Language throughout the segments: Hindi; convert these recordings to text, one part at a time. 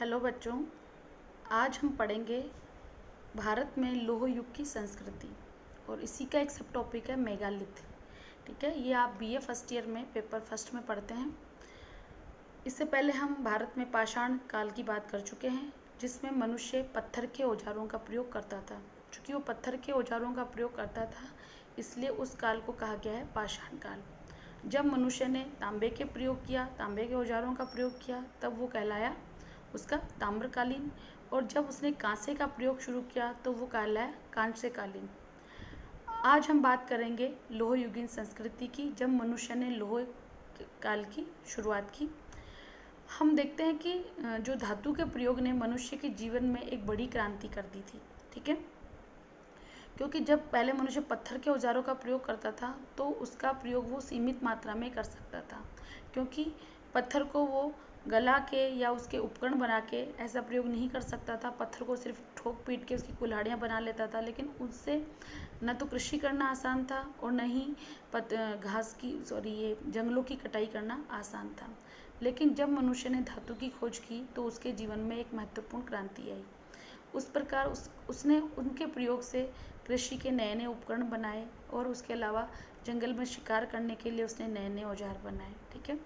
हेलो बच्चों, आज हम पढ़ेंगे भारत में लौह युग की संस्कृति और इसी का एक सब टॉपिक है मेगालिथ। ठीक है, ये आप बीए फर्स्ट ईयर में पेपर फर्स्ट में पढ़ते हैं। इससे पहले हम भारत में पाषाण काल की बात कर चुके हैं, जिसमें मनुष्य पत्थर के औजारों का प्रयोग करता था। चूँकि वो पत्थर के औजारों का प्रयोग करता था, इसलिए उस काल को कहा गया है पाषाण काल। जब मनुष्य ने तांबे के प्रयोग किया, तांबे के औजारों का प्रयोग किया, तब वो कहलाया उसका ताम्रकालीन। और जब उसने कांसे का प्रयोग शुरू किया तो वो कहलाया कांस्यकालीन। आज हम बात करेंगे लौह युगीन संस्कृति की, जब मनुष्य ने लौह काल की शुरुआत की। हम देखते हैं कि जो धातु के प्रयोग ने मनुष्य के जीवन में एक बड़ी क्रांति कर दी थी। ठीक है, क्योंकि जब पहले मनुष्य पत्थर के औजारों का प्रयोग करता था तो उसका प्रयोग वो सीमित मात्रा में कर सकता था, क्योंकि पत्थर को वो गला के या उसके उपकरण बना के ऐसा प्रयोग नहीं कर सकता था। पत्थर को सिर्फ ठोक पीट के उसकी कुल्हाड़ियाँ बना लेता था, लेकिन उससे न तो कृषि करना आसान था और न ही ये जंगलों की कटाई करना आसान था। लेकिन जब मनुष्य ने धातु की खोज की तो उसके जीवन में एक महत्वपूर्ण क्रांति आई। उस प्रकार उसने उनके प्रयोग से कृषि के नए नए उपकरण बनाए और उसके अलावा जंगल में शिकार करने के लिए उसने नए नए औजार बनाए। ठीक है,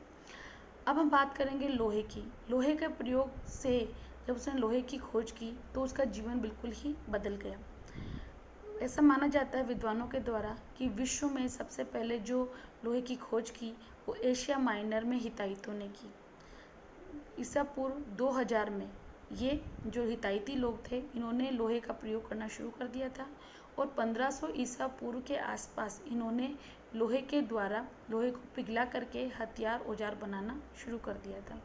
अब हम बात करेंगे लोहे की। लोहे के प्रयोग से जब उसने लोहे की खोज की तो उसका जीवन बिल्कुल ही बदल गया। ऐसा माना जाता है विद्वानों के द्वारा कि विश्व में सबसे पहले जो लोहे की खोज की वो एशिया माइनर में हिताइतों ने की। ईसा पूर्व 2000 में ये जो हिताइती लोग थे, इन्होंने लोहे का प्रयोग करना शुरू कर दिया था और 1500 ईसा पूर्व के आसपास इन्होंने लोहे के द्वारा लोहे को पिघला करके हथियार औजार बनाना शुरू कर दिया था।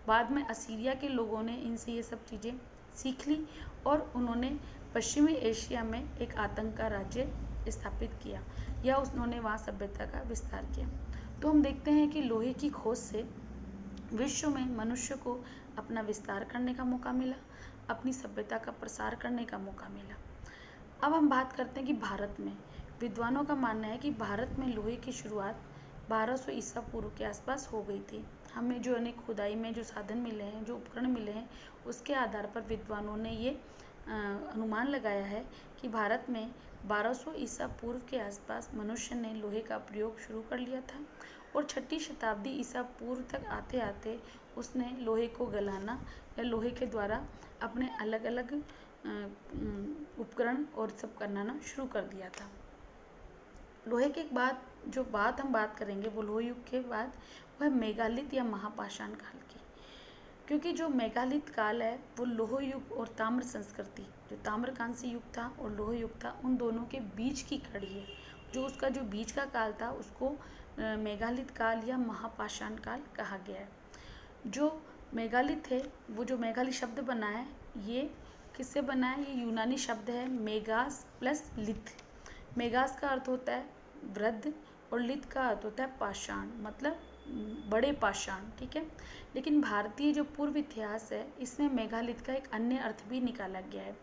बाद में असीरिया के लोगों ने इनसे ये सब चीज़ें सीख ली और उन्होंने पश्चिमी एशिया में एक आतंक का राज्य स्थापित किया या उन्होंने वहाँ सभ्यता का विस्तार किया। तो हम देखते हैं कि लोहे की खोज से विश्व में मनुष्य को अपना विस्तार करने का मौका मिला, अपनी सभ्यता का प्रसार करने का मौका मिला। अब हम बात करते हैं कि भारत में विद्वानों का मानना है कि भारत में लोहे की शुरुआत 1200 ईसा पूर्व के आसपास हो गई थी। हमें जो अनेक खुदाई में जो साधन मिले हैं, जो उपकरण मिले हैं, उसके आधार पर विद्वानों ने ये अनुमान लगाया है कि भारत में 1200 ईसा पूर्व के आसपास मनुष्य ने लोहे का प्रयोग शुरू कर लिया था और 6ठी शताब्दी ईसा पूर्व तक आते आते उसने लोहे को गलाना या लोहे के द्वारा अपने अलग अलग उपकरण और सब करना शुरू कर दिया था। लोहे के बाद जो बात हम बात करेंगे वो लोह युग के बाद वो है मेगालिथ या महापाषाण काल की। क्योंकि जो मेगालिथ काल है वो लोह युग और ताम्र संस्कृति, जो ताम्रकांस्य युग था और लोह युग था, उन दोनों के बीच की कड़ी है। जो उसका जो बीच का काल था उसको मेगालिथ काल या महापाषाण काल कहा गया है। जो मेगालिथ है, वो जो मेगालिथ शब्द बना है, ये किससे बना है? ये यूनानी शब्द है मेगास प्लस लिथ। मेगास का अर्थ होता है वृद्ध और लिथ का अर्थ होता है पाषाण, मतलब बड़े पाषाण। ठीक है, लेकिन भारतीय जो पूर्व इतिहास है इसमें मेगालिथ का एक अन्य अर्थ भी निकाला गया है।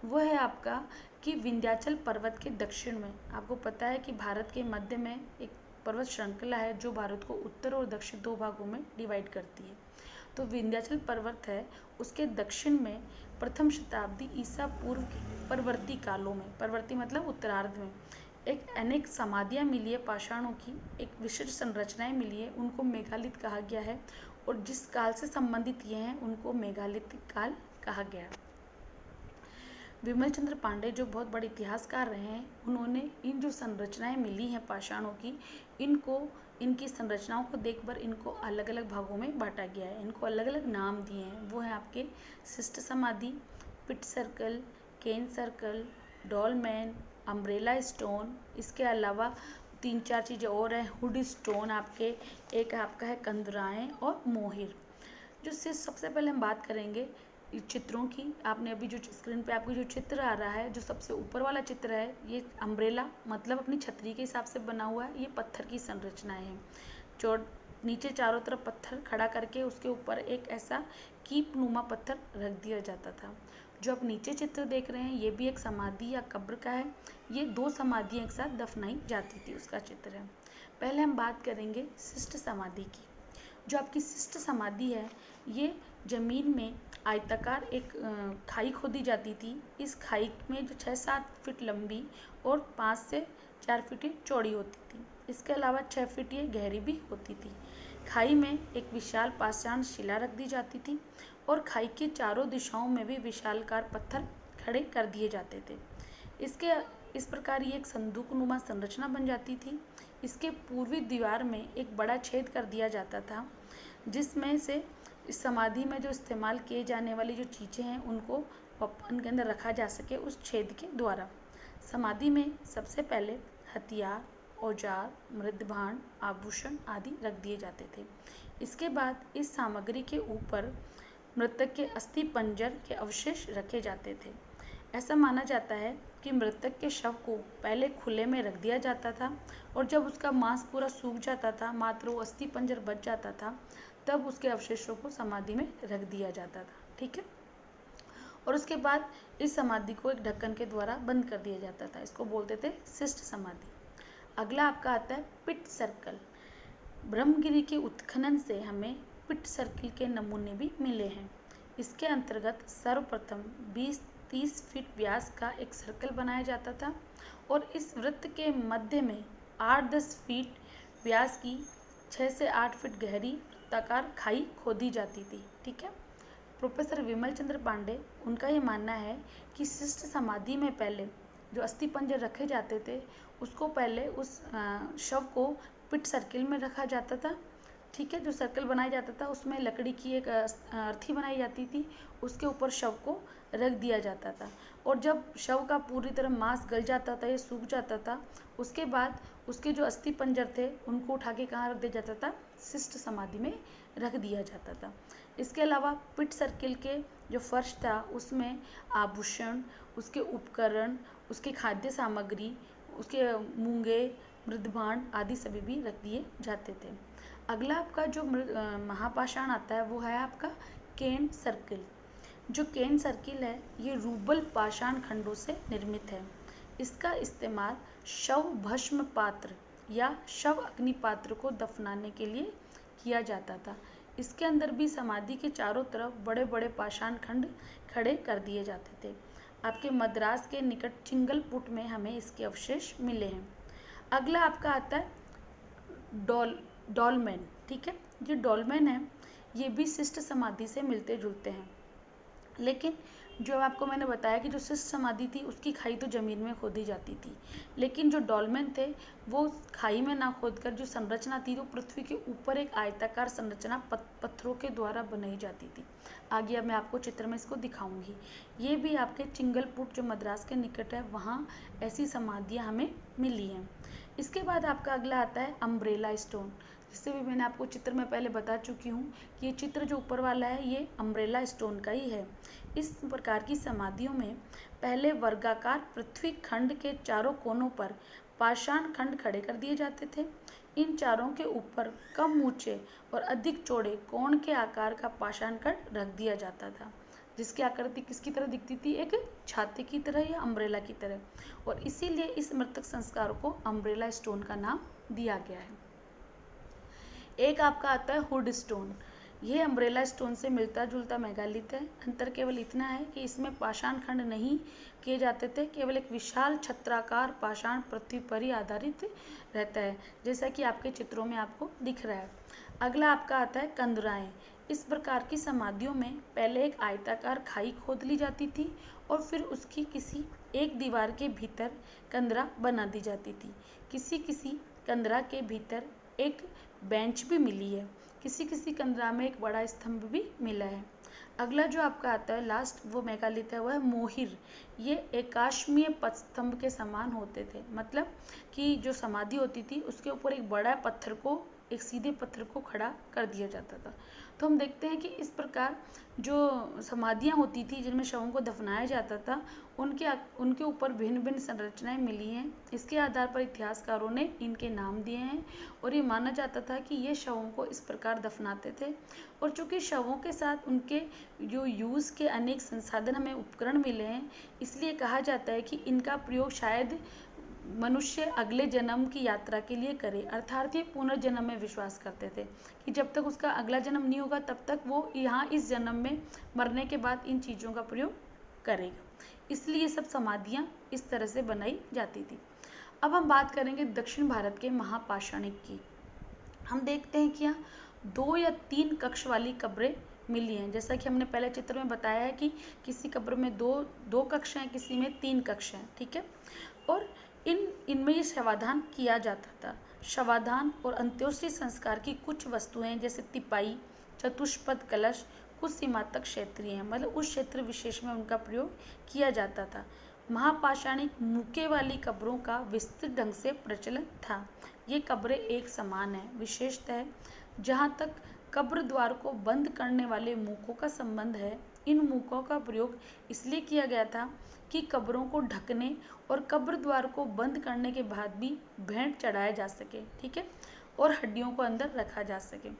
वो है आपका कि विंध्याचल पर्वत के दक्षिण में, आपको पता है कि भारत के मध्य में एक पर्वत श्रृंखला है जो भारत को उत्तर और दक्षिण दो भागों में डिवाइड करती है। तो विंध्याचल पर्वत है, उसके दक्षिण में प्रथम शताब्दी ईसा पूर्व के परवर्ती कालों में, परवर्ती मतलब उत्तरार्ध में, एक अनेक समाधियाँ मिली है पाषाणों की, एक विशिष्ट संरचनाएं मिली है, उनको मेगालिथ कहा गया है। और जिस काल से संबंधित ये हैं उनको मेगालिथ काल कहा गया है। विमल चंद्र पांडे जो बहुत बड़े इतिहासकार रहे हैं, उन्होंने इन जो संरचनाएं मिली हैं पाषाणों की, इनकी संरचनाओं को देखकर इनको अलग अलग भागों में बांटा गया है, इनको अलग अलग नाम दिए हैं। वो है आपके शिष्ट समाधि, पिट सर्कल, केन सर्कल, डॉलमैन, अम्ब्रेला स्टोन। इसके अलावा 3-4 चीज़ें और हैं, हुड स्टोन आपके, एक आपका है कंदराएँ और मोहिर। जो सबसे पहले हम बात करेंगे चित्रों की। आपने अभी जो स्क्रीन पे आपको जो चित्र आ रहा है, जो सबसे ऊपर वाला चित्र है, ये अम्ब्रेला मतलब अपनी छतरी के हिसाब से बना हुआ है। ये पत्थर की संरचनाएं हैं। जो नीचे चारों तरफ पत्थर खड़ा करके उसके ऊपर एक ऐसा कीप नुमा पत्थर रख दिया जाता था। जो आप नीचे चित्र देख रहे हैं ये भी एक समाधि या कब्र का है। ये 2 समाधियाँ एक साथ दफनाई जाती थी, उसका चित्र है। पहले हम बात करेंगे शिष्ट समाधि की। जो आपकी शिष्ट समाधि है, ये जमीन में आयताकार एक खाई खोदी जाती थी। इस खाई में जो 6-7 फीट लंबी और 5 से 4 फीट ये चौड़ी होती थी। इसके अलावा 6 फीट ये गहरी भी होती थी। खाई में एक विशाल पाषाण शिला रख दी जाती थी और खाई के चारों दिशाओं में भी विशालकार पत्थर खड़े कर दिए जाते थे। इस प्रकार ये एक संदूकनुमा संरचना बन जाती थी। इसके पूर्वी दीवार में एक बड़ा छेद कर दिया जाता था, जिसमें से इस समाधि में जो इस्तेमाल किए जाने वाली जो चीज़ें हैं उनको उनके अंदर रखा जा सके उस छेद के द्वारा। समाधि में सबसे पहले हथियार, औजार, मृदभांड, आभूषण आदि रख दिए जाते थे। इसके बाद इस सामग्री के ऊपर मृतक के अस्थि पंजर के अवशेष रखे जाते थे। ऐसा माना जाता है कि मृतक के शव को पहले खुले में रख दिया जाता था और जब उसका मांस पूरा सूख जाता था, मात्र वो अस्थि पंजर बच जाता था, तब उसके अवशेषों को समाधि में रख दिया जाता था। ठीक है। और उसके बाद इस समाधि को एक ढक्कन के द्वारा बंद कर दिया जाता था। इसको बोलते थे शिष्ट समाधि। अगला आपका आता है पिट सर्कल। ब्रह्मगिरी के उत्खनन से हमें पिट सर्किल के नमूने भी मिले हैं। इसके अंतर्गत सर्वप्रथम 20-30 फीट व्यास का एक सर्कल बनाया जाता था और इस वृत्त के मध्य में 8-10 फीट व्यास की 6 से 8 फीट गहरी वृत्ताकार खाई खोदी जाती थी। ठीक है। प्रोफेसर विमल चंद्र पांडे, उनका ये मानना है कि शिष्ट समाधि में पहले जो अस्थि पंजर रखे जाते थे उसको पहले उस शव को पिट सर्किल में रखा जाता था। ठीक है। जो सर्कल बनाया जाता था उसमें लकड़ी की एक अर्थी बनाई जाती थी, उसके ऊपर शव को रख दिया जाता था और जब शव का पूरी तरह मांस गल जाता था, ये सूख जाता था, उसके बाद उसके जो अस्थि पंजर थे उनको उठा के कहाँ रख दिया जाता था? शिष्ट समाधि में रख दिया जाता था। इसके अलावा पिट सर्किल के जो फर्श था उसमें आभूषण, उसके उपकरण, उसके खाद्य सामग्री, उसके मूंगे, मृदभांड आदि सभी भी रख दिए जाते थे। अगला आपका जो महापाषाण आता है वो है आपका केन सर्किल। जो केन सर्किल है ये रूबल पाषाण खंडों से निर्मित है। इसका इस्तेमाल शव भस्म पात्र या शव अग्नि पात्र को दफनाने के लिए किया जाता था। इसके अंदर भी समाधि के चारों तरफ बड़े बड़े पाषाण खंड खड़े कर दिए जाते थे। आपके मद्रास के निकट चिंगलपुट में हमें इसके अवशेष मिले हैं। अगला आपका आता है डॉलमेन। ठीक है। ये डॉलमेन है, ये भी शिष्ट समाधि से मिलते जुलते हैं, लेकिन जो आपको मैंने बताया कि जो शिष्ट समाधि थी उसकी खाई तो ज़मीन में खोदी जाती थी, लेकिन जो डॉलमेन थे वो खाई में ना खोदकर जो संरचना थी वो पृथ्वी के ऊपर एक आयताकार संरचना पत्थरों के द्वारा बनाई जाती थी। आगे अब मैं आपको चित्र में इसको दिखाऊंगी। ये भी आपके चिंगलपुट जो मद्रास के निकट है वहाँ ऐसी समाधियाँ हमें मिली हैं। इसके बाद आपका अगला आता है अम्ब्रेला स्टोन, जिससे भी मैंने आपको चित्र में पहले बता चुकी हूँ कि ये चित्र जो ऊपर वाला है ये अम्ब्रेला स्टोन का ही है। इस प्रकार की समाधियों में पहले वर्गाकार पृथ्वी खंड के चारों कोनों पर पाषाण खंड खड़े कर दिए जाते थे। इन चारों के ऊपर कम ऊंचे और अधिक चौड़े कोण के आकार का पाषाण खंड रख दिया जाता था, जिसकी आकृति किसकी तरह दिखती थी? एक छाते की तरह या अम्ब्रेला की तरह, और इसीलिए इस मृतक संस्कार को अम्ब्रेला स्टोन का नाम दिया गया है। एक आपका आता है हुड स्टोन। यह अम्ब्रेला स्टोन से मिलता जुलता मेगालिथ है। अंतर केवल इतना है कि इसमें पाषाण खंड नहीं किए जाते थे, केवल एक विशाल छत्राकार पाषाण पृथ्वी पर ही आधारित रहता है, जैसा कि आपके चित्रों में आपको दिख रहा है। अगला आपका आता है कंदराएं। इस प्रकार की समाधियों में पहले एक आयताकार खाई खोद ली जाती थी और फिर उसकी किसी एक दीवार के भीतर कंदरा बना दी जाती थी। किसी किसी कंदरा के भीतर एक बेंच भी मिली है। किसी किसी कंदरा में एक बड़ा स्तंभ भी मिला है। अगला जो आपका आता है लास्ट वो मेगालिथ है, वह है मोहिर। ये एकाश्मीय पथस्तंभ के समान होते थे, मतलब कि जो समाधि होती थी उसके ऊपर एक बड़ा पत्थर को, एक सीधे पत्थर को खड़ा कर दिया जाता था। तो हम देखते हैं कि इस प्रकार जो समाधियाँ होती थी जिनमें शवों को दफनाया जाता था उनके ऊपर भिन्न भिन्न संरचनाएं मिली हैं। इसके आधार पर इतिहासकारों ने इनके नाम दिए हैं और ये माना जाता था कि ये शवों को इस प्रकार दफनाते थे। और चूँकि शवों के साथ उनके जो यूज़ के अनेक संसाधन हमें उपकरण मिले हैं, इसलिए कहा जाता है कि इनका प्रयोग शायद मनुष्य अगले जन्म की यात्रा के लिए करे, अर्थात ये पुनर्जन्म में विश्वास करते थे कि जब तक उसका अगला जन्म नहीं होगा तब तक वो यहाँ इस जन्म में मरने के बाद इन चीज़ों का प्रयोग करेगा। इसलिए ये सब समाधियाँ इस तरह से बनाई जाती थी। अब हम बात करेंगे दक्षिण भारत के महापाषाणिक की। हम देखते हैं कि यहाँ 2 या 3 कक्ष वाली कब्रें मिली हैं। जैसा कि हमने पहले चित्र में बताया है कि किसी कब्र में दो कक्ष हैं, किसी में 3 कक्ष हैं, ठीक है। और इनमें ये शवाधान किया जाता था। शवाधान और अंत्योष्टि संस्कार की कुछ वस्तुएं जैसे तिपाई, चतुष्पद कलश कुछ सीमातक क्षेत्रीय हैं, मतलब उस क्षेत्र विशेष में उनका प्रयोग किया जाता था। महापाषाणिक मुके वाली कब्रों का विस्तृत ढंग से प्रचलन था। ये कब्रें एक समान है, विशेषतः जहाँ तक कब्र द्वार को बंद करने वाले मूकों का संबंध है। इन मूकों का प्रयोग इसलिए किया गया था कि कब्रों को ढकने और कब्र द्वार को बंद करने के बाद भी भेंट चढ़ाया जा सके, ठीक है, और हड्डियों को अंदर रखा जा सके।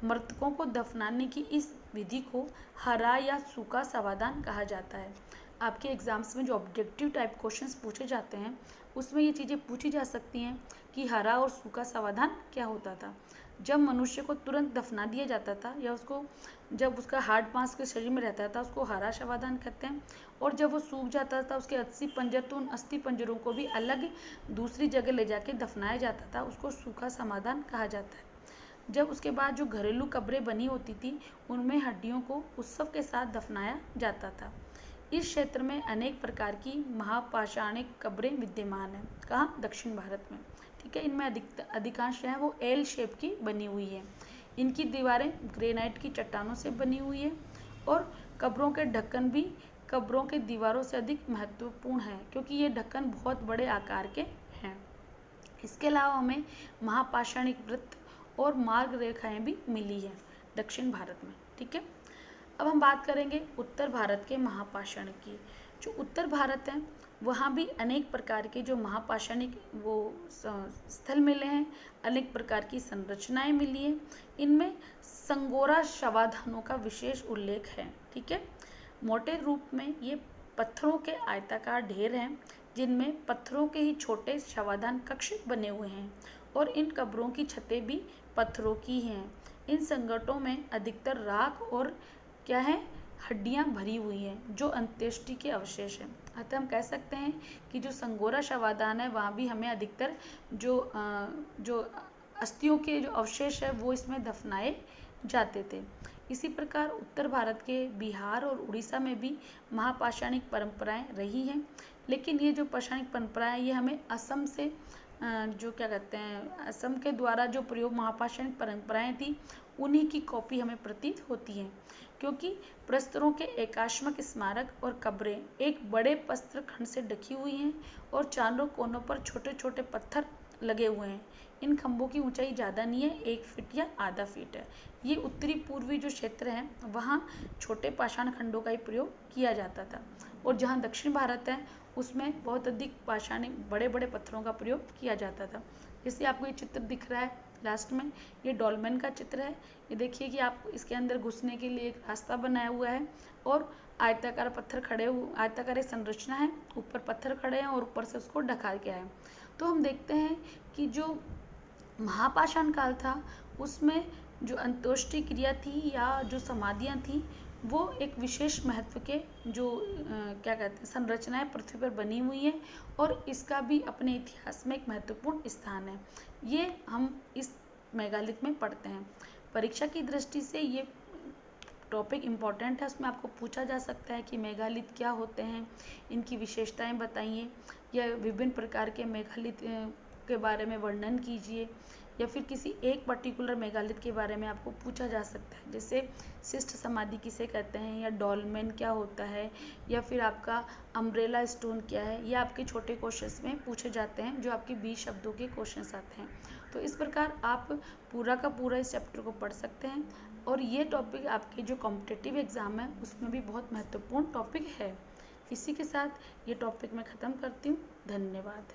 मृतकों को दफनाने की इस विधि को हरा या सूखा समाधान कहा जाता है। आपके एग्जाम्स में जो ऑब्जेक्टिव टाइप क्वेश्चंस पूछे जाते हैं उसमें ये चीज़ें पूछी जा सकती हैं कि हरा और सूखा समाधान क्या होता था। जब मनुष्य को तुरंत दफना दिया जाता था या उसको जब उसका हार्ड मांस के शरीर में रहता था उसको हरा समाधान कहते हैं, और जब वो सूख जाता था उसके अस्थि पंजर तो उन अस्थि पंजरों को भी अलग दूसरी जगह ले जाके दफनाया जाता था, उसको सूखा समाधान कहा जाता है। जब उसके बाद जो घरेलू कब्रें बनी होती थी उनमें हड्डियों को उत्सव के साथ दफनाया जाता था। इस क्षेत्र में अनेक प्रकार की महापाषाणिक कब्रें विद्यमान हैं। कहाँ? दक्षिण भारत में, ठीक है। इनमें अधिकांश है वो एल शेप की बनी हुई है। इनकी दीवारें ग्रेनाइट की चट्टानों से बनी हुई है और कब्रों के ढक्कन भी कब्रों के दीवारों से अधिक महत्वपूर्ण है क्योंकि ये ढक्कन बहुत बड़े आकार के हैं। इसके अलावा हमें महापाषाणिक वृत्त और मार्ग रेखाएं भी मिली हैं दक्षिण भारत में, ठीक है। अब हम बात करेंगे उत्तर भारत के महापाषाणिक की। जो उत्तर भारत है वहाँ भी अनेक प्रकार के जो महापाषाणिक वो स्थल मिले हैं, अनेक प्रकार की संरचनाएं मिली हैं। इनमें संगोरा शवाधानों का विशेष उल्लेख है, ठीक है। मोटे रूप में ये पत्थरों के आयताकार ढेर हैं जिनमें पत्थरों के ही छोटे शवाधान कक्ष बने हुए हैं और इन कब्रों की छतें भी पत्थरों की हैं। इन संगठों में अधिकतर राख और क्या है, हड्डियां भरी हुई हैं जो अंत्येष्टि के अवशेष हैं। अतः हम कह सकते हैं कि जो संगोरा शवाधान है वहाँ भी हमें अधिकतर जो अस्थियों के जो अवशेष है वो इसमें दफनाए जाते थे। इसी प्रकार उत्तर भारत के बिहार और उड़ीसा में भी महापाषाणिक परंपराएं रही हैं, लेकिन ये जो पाषाणिक परंपराएं ये हमें असम से जो क्या कहते हैं असम के द्वारा जो प्रयोग महापाषाणिक परंपराएं थी उन्हीं की कॉपी हमें प्रतीत होती हैं, क्योंकि प्रस्तरों के एकाश्मक स्मारक और कब्रें एक बड़े प्रस्तर खंड से ढकी हुई हैं और चारों कोनों पर छोटे छोटे पत्थर लगे हुए हैं। इन खंभों की ऊंचाई ज़्यादा नहीं है, 1 फीट या आधा फीट है। ये उत्तरी पूर्वी जो क्षेत्र है वहाँ छोटे पाषाण खंडों का ही प्रयोग किया जाता था, और जहाँ दक्षिण भारत है उसमें बहुत अधिक पाषाणिक बड़े बड़े पत्थरों का प्रयोग किया जाता था। जैसे आपको ये चित्र दिख रहा है लास्ट में, ये डॉल्मेन का चित्र है। ये देखिए कि आप इसके अंदर घुसने के लिए एक रास्ता बनाया हुआ है और आयताकार पत्थर खड़े हुए, आयताकार एक संरचना है, ऊपर पत्थर खड़े हैं और ऊपर से उसको ढका गया है। तो हम देखते हैं कि जो महापाषाण काल था उसमें जो अंत्येष्टि क्रिया थी या जो समाधियाँ थी वो एक विशेष महत्व के जो क्या कहते हैं संरचनाएं पृथ्वी पर बनी हुई हैं और इसका भी अपने इतिहास में एक महत्वपूर्ण स्थान है। ये हम इस मेगालिथ में पढ़ते हैं। परीक्षा की दृष्टि से ये टॉपिक इम्पॉर्टेंट है, उसमें आपको पूछा जा सकता है कि मेगालिथ क्या होते हैं, इनकी विशेषताएं बताइए, या विभिन्न प्रकार के मेगालिथ के बारे में वर्णन कीजिए, या फिर किसी एक पर्टिकुलर मेगालिथ के बारे में आपको पूछा जा सकता है, जैसे शिष्ट समाधि किसे कहते हैं, या डॉल्मेन क्या होता है, या फिर आपका अम्ब्रेला स्टोन क्या है। ये आपके छोटे क्वेश्चंस में पूछे जाते हैं जो आपके 20 शब्दों के क्वेश्चंस आते हैं। तो इस प्रकार आप पूरा का पूरा इस चैप्टर को पढ़ सकते हैं और ये टॉपिक आपके जो कॉम्पिटिटिव एग्ज़ाम है उसमें भी बहुत महत्वपूर्ण टॉपिक है। इसी के साथ ये टॉपिक मैं ख़त्म करती हूँ। धन्यवाद।